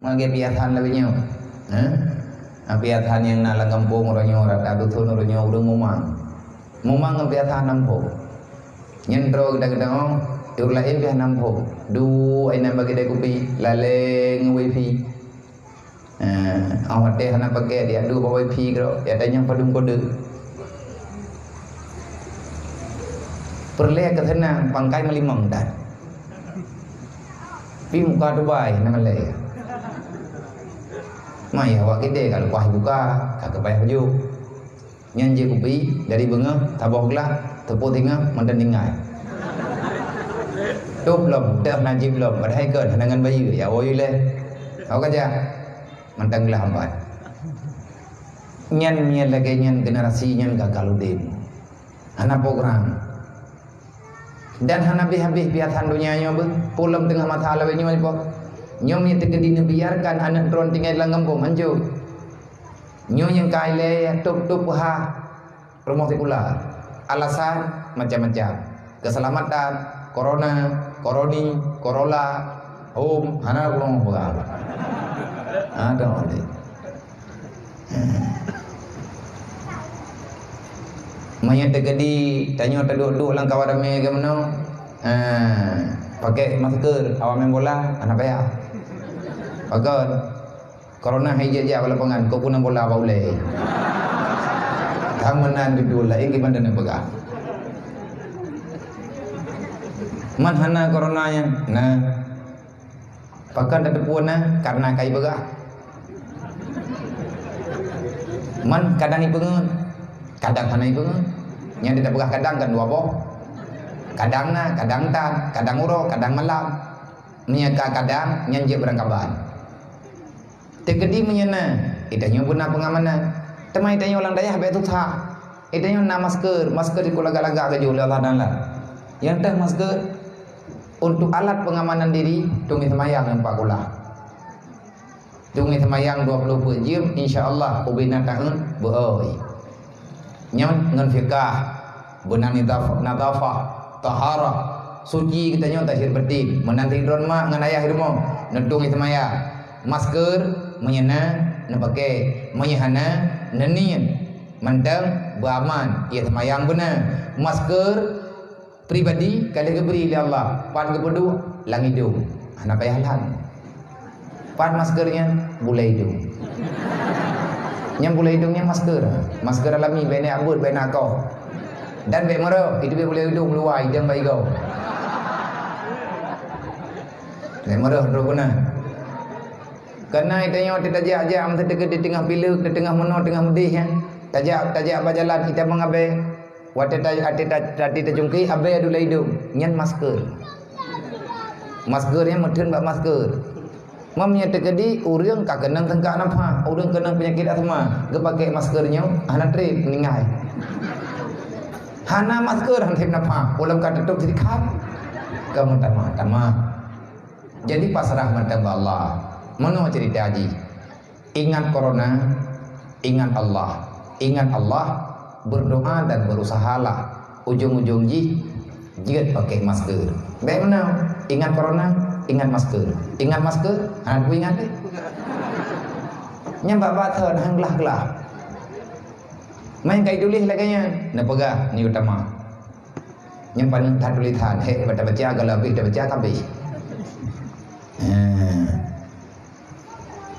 Mage piatan lebihnya. Piatan yang nalang kampung orangnya orang adu thun orangnya udah mumang piatan nampung. Nyentro gedang-gedang lain piatan nampung. Du aina bagi dia kopi laleng wifi. Awak teh hana pakai dia du bawa wifi kro. Ya tanya padum kode. Perleh ketenang pangkai melimang dah. Pi muka Dubai nama leh. Mai awak gede kalau kuah buka kagak payah baju. Nyanji kopi dari bengah taboklah tepuk tengah mandan ningai. Tu belum dah najib belum padahal ken dengan bayi ya oi le. Awak aja mandan lah hambat. Nyan lagi nyan generasi nyan gagal udin. Hana program. Dan hana habis piatan dunia nya pulang tengah mata lawenya malipok. Nyom yang terkedi biarkan anak turun tinggal dalam kampung manju. Nyom yang kaile tup ha rumah sekular. Alasan macam-macam. Keselamatan, koroni, korola, hana rumah bukan. Ada ni. Mayat terkedi tanya terduk-duk lang kawan ramai ke mana? Pakai masker, awak main bola, anak payah. Bagon corona haja wala pangan ko kunang bola ba ulay. Tamanan didula gimana na baga. Man hana corona nya. Nah. Pakan tetepuan na karena kai baga. Man kadang ipengeun. Kadang hana ipengeun. Nya tidak baga kadang kan dua boh. Kadang na, kadang tan, kadang uro, kadang malam. Menyaka kadang nyanjek berangkaban. Terkedi menyena, itanya guna pengamanan. Temai itanya ulang daya betul tak. Itanya na masker di kulaga-laga ke jauh Allah dan lah. Yang teh masker untuk alat pengamanan diri, tungi semayang yang pak kula. Tungi semayang 20 jam, insya-Allah ubina tahun beoi. Nyon ngan fikah, benar nadafah, taharah, suci kitanya tahir batin. Menanti drone mak ngan ayah rumah, nedungi semayang. Masker menyena pakai menyahana nenian mandang beraman ia semayang benar. Masker pribadi kali keberi oleh Allah pan kepedu lang hidung anak payahlan pan maskernya bulai hidung yang bulai hidungnya masker alami bena abut bena kau dan be mero itu be bulai hidung luai hidung bayi kau be mero roguna. Karena itanya tidak tajak am terdekat di tengah pilek, di tengah meno, tengah medih ya. Tajak berjalan kita mengabe. Wate tadi terjungki abe adu hidung. Nyan masker. Maskernya meden bak masker. Mamnya terkedi urang ka kenang tengkak napa? Urang kenang penyakit asma. Ge pakai maskernya hana trip ningai. Hana masker hana trip napa? Ulam ka tutup sedikit. Kamu tama. Jadi pasrah mata Allah. Mana cerita haji? Ingat corona, ingat Allah, berdoa dan berusahalah. Ujung-ujung jika pakai masker. Bagaimana? Ingat corona, ingat masker. Ingat masker, aku ingat deh. Nyambak bathon hanglah. Main kai tulis laganya, na pegah ni utama. Nyampan tak tulisan, baca agak lebih, baca kabeh.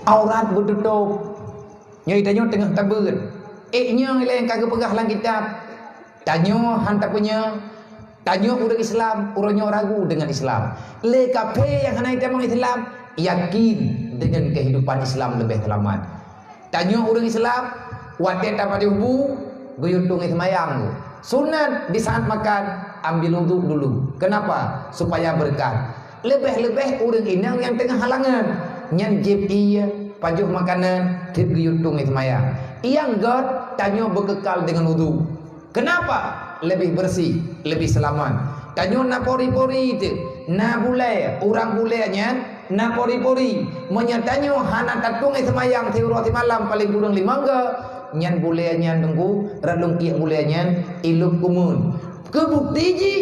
Aurat bertutup. Nyai tengah tabut. Nya lain kagak pegah lang kitab. Tanyo hantar punya. Tanyo urang Islam, urangnya ragu dengan Islam. Le kape yang hanai temang Islam, yakin dengan kehidupan Islam lebih selamat. Tanyo urang Islam, wate dapat diubu, guyutung semayang. Sunat di saat makan, ambil wudhu dulu. Kenapa? Supaya berkah. Lebih-lebih urang inang yang tengah halangan. Nyan jib iya pajuh makanan tit guyutung semayang. Yang God tanyo berkekal dengan wudu. Kenapa? Lebih bersih, lebih selamat. Tanyo na pori-pori itu, na bulai, orang bulainya na pori-pori. Menyatanyo hana tatung semayang teurati malam paling kurang 5 ke. Nyan bulainya tunggu, radung kiak bulainya iluk kumun. Kebukti ji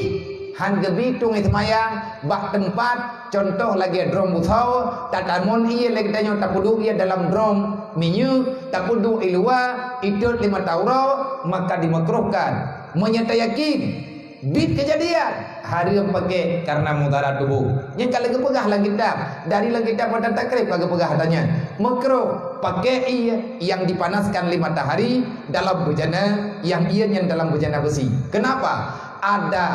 han gebi tung semayang bak tempat contoh lagi drom buthau tatamon ia lagi tanyo tapudu ia dalam drom minyu tapudu ilwa idut 5 tauro maka dimakruhkan menyata yakin bit kejadian hari yang pakai karena mudarat tubuh yang kalau kepegah lagi dah dari lagi dah pada takrib lagi pegah tanya makruh pakai ia yang dipanaskan 5 matahari dalam bejana yang ianya dalam bejana besi. Kenapa? Ada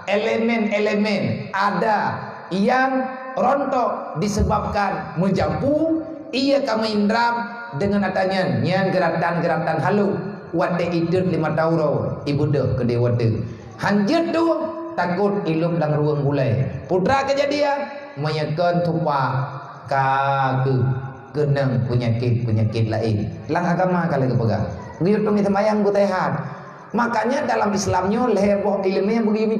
elemen-elemen ada yang rontok disebabkan menjampu ia kami indram dengan adanya yang geratan-geratan halu wate idut 5 tauro ibu dah kedai wate hanjut tu takut ilup dalam ruang bulai putra kejadian menyekan tupak ke kenang penyakit lain lang agama kalau kepegang gitu tu semayang ku tehat makanya dalam Islamnya leboh ilmiah begini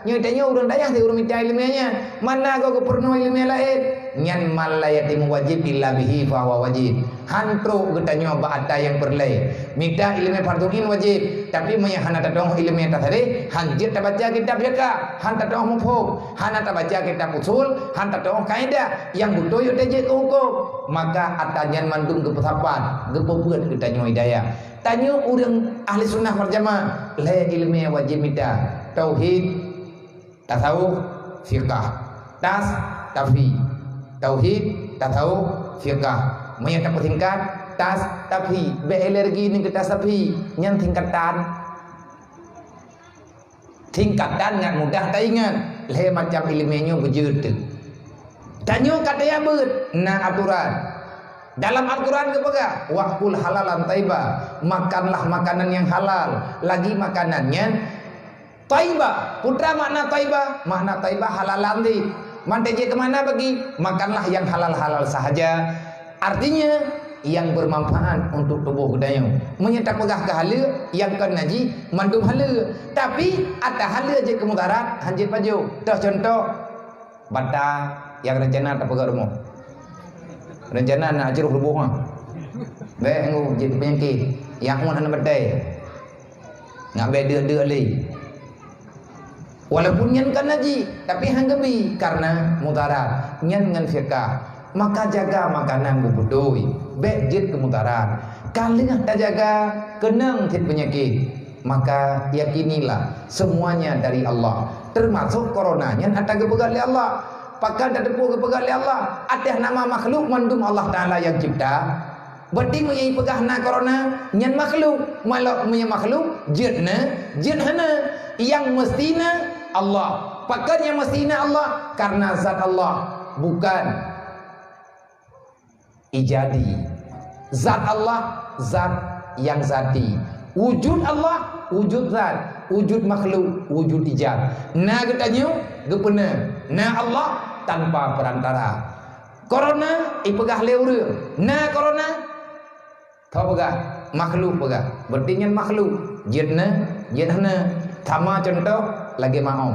nyatanya urang dayah di urang minta ilmiahnya mana kau kepernu ilmiah lain nyan malayatimu wajib illa bihi fa huwa wajib hantro getanyo ba'ata yang perlai minta ilmiah farduin wajib tapi maya hana tadong ilmiah tadi hanjir baca kitab jaga han tadong mufhum hana baca kitab usul han tadong kaidah yang butuh yo teje hukum maka atanyan mandum kepesapan gepebeut getanyo hidayah tanya urang ahli sunnah wal jamaah la ilmiah wajib minta tauhid tasawuf fiqah tas tafi tauhid tasawuf fiqah maya tak tingkat tas tafi be alergi ni kita sapi yang tingkatan ngan mudah tak ingat le macam ilmiahnya berjut tanya kata yang ber na aturan dalam Al-Quran kepada waqul halalan taiba makanlah makanan yang halal lagi makanannya Taiba, putra makna taiba halalan di. Manteje kemana bagi? Makanlah yang halal-halal sahaja. Artinya yang bermanfaat untuk tubuh budaya. Menyata pegah ke hala yang kena ji mandum hala. Tapi ada hala je kemudarat hanjit paju. Dah contoh bata yang rencana tak pegah rumah. Rencana nak ajar rubuh. Baik ngau jadi penyakit. Yang mun hana badai. Ngak beda li. Walaupun nyan kan haji tapi hanggebi karena mudarat nyan ngan fiqah maka jaga makanan bubudoi bejit kemudarat kalau tak jaga kenang tit penyakit maka yakinilah semuanya dari Allah termasuk corona nyan ada kepegal oleh Allah pakal tak depu kepegal oleh Allah ada nama makhluk mandum Allah Taala yang cipta berarti menyai pegah na corona nyan makhluk malak menyai makhluk jitna jithana yang mestinya Allah pakar yang mestinya Allah karena zat Allah bukan ijadi zat Allah zat yang zati wujud Allah wujud zat wujud makhluk wujud ijad na katanya gepena na Allah tanpa perantara corona ipegah leure na corona kau pegah makhluk pegah berarti nyan makhluk jitna jithana sama contoh lagi mau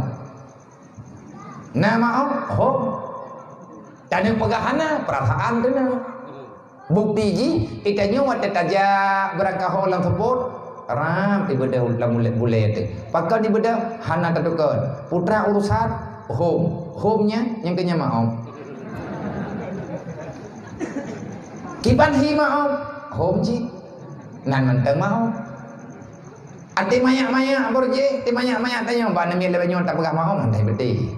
nah mau ho tanya pegahana perasaan tu na bukti ji itanya wate taja berangkah holang sebut ram ibadah lamulet boleh tu pakal ibadah hana tadukan putra urusan home-nya yang kenya mau kiban hi mau home ji nan mentang mau ati mayak-mayak borje, ti mayak-mayak tanya ba nami lebanyo tak pegah mau mandai beti.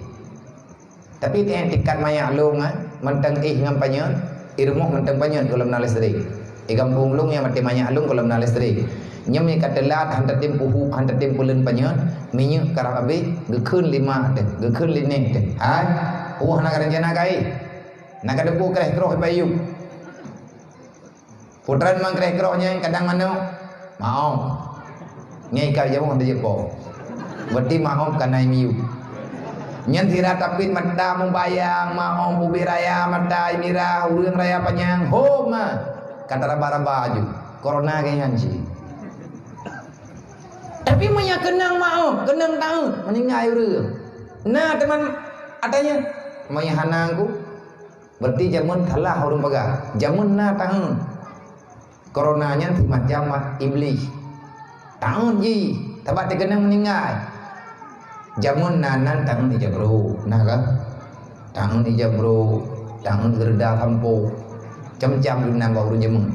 Tapi ti tikat mayak lung mentang ngam panyeun, i rumah mentang panyeun kolam na listrik. I kampung lung yang mati mayak lung kolam na listrik. Nyem ni katelat hantar tim puhu, hantar tim pulen panyeun, minyak karang abi gekeun 5 teh, gekeun 5 teh. Hai, nak rencana kai. Nak depu kreh kroh bayu. Putran mang kreh krohnya kadang mana? Mau. Nyai kau jauh ada jepo, berarti mahom karena miu. Nyan tira tapit mata membayang mahom ubi raya mata mira urang raya panjang homa kata raba-raba aju corona kayak nyanci. Tapi punya kenang mahom kenang tahu meninggal urang. Nah teman adanya punya hanangku berarti jamun kalah orang baga jamun na tahu coronanya macam iblis. Tahun ji, tabat terkena meninggal. Jamun nanan tangan dijabro, nah kan? Tangan dijabro, tangan gerda kampo, cam-cam dunang baru jemeng.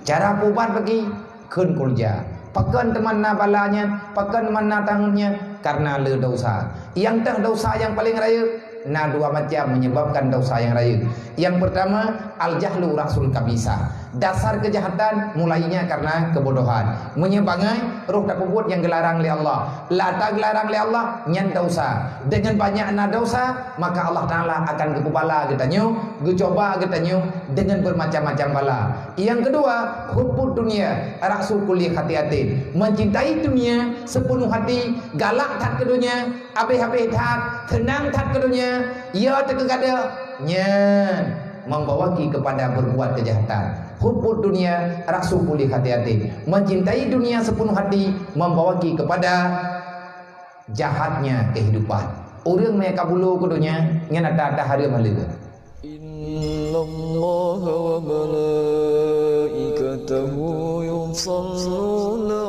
Cara pubat bagi kun kurja. Pakan teman na balanya, pakan teman na tangannya karena le dosa. Yang teh dosa yang paling raya, nah dua macam menyebabkan dosa yang raya. Yang pertama al-jahlu rasul kabisa. Dasar kejahatan mulainya karena kebodohan. Menyebabkan roh tak buat yang gelarang oleh Allah. Lata gelarang oleh Allah nyan dosa. Dengan banyaknya dosa maka Allah Taala akan kepala katanya, coba katanya dengan bermacam-macam bala. Yang kedua, hubbud dunia, rasul kulli hati-hati. Mencintai dunia sepenuh hati, galak tak ke dunia, habis-habis tak, tenang tak ke dunia, ia terkegada nyan membawa kepada berbuat kejahatan. Hubbud dunia rasul kulli hati-hati. Mencintai dunia sepenuh hati membawa kepada jahatnya kehidupan. Orang mereka bulu ke dunia ngan ada hari malu. Innallaha wa malaikatahu yusalluna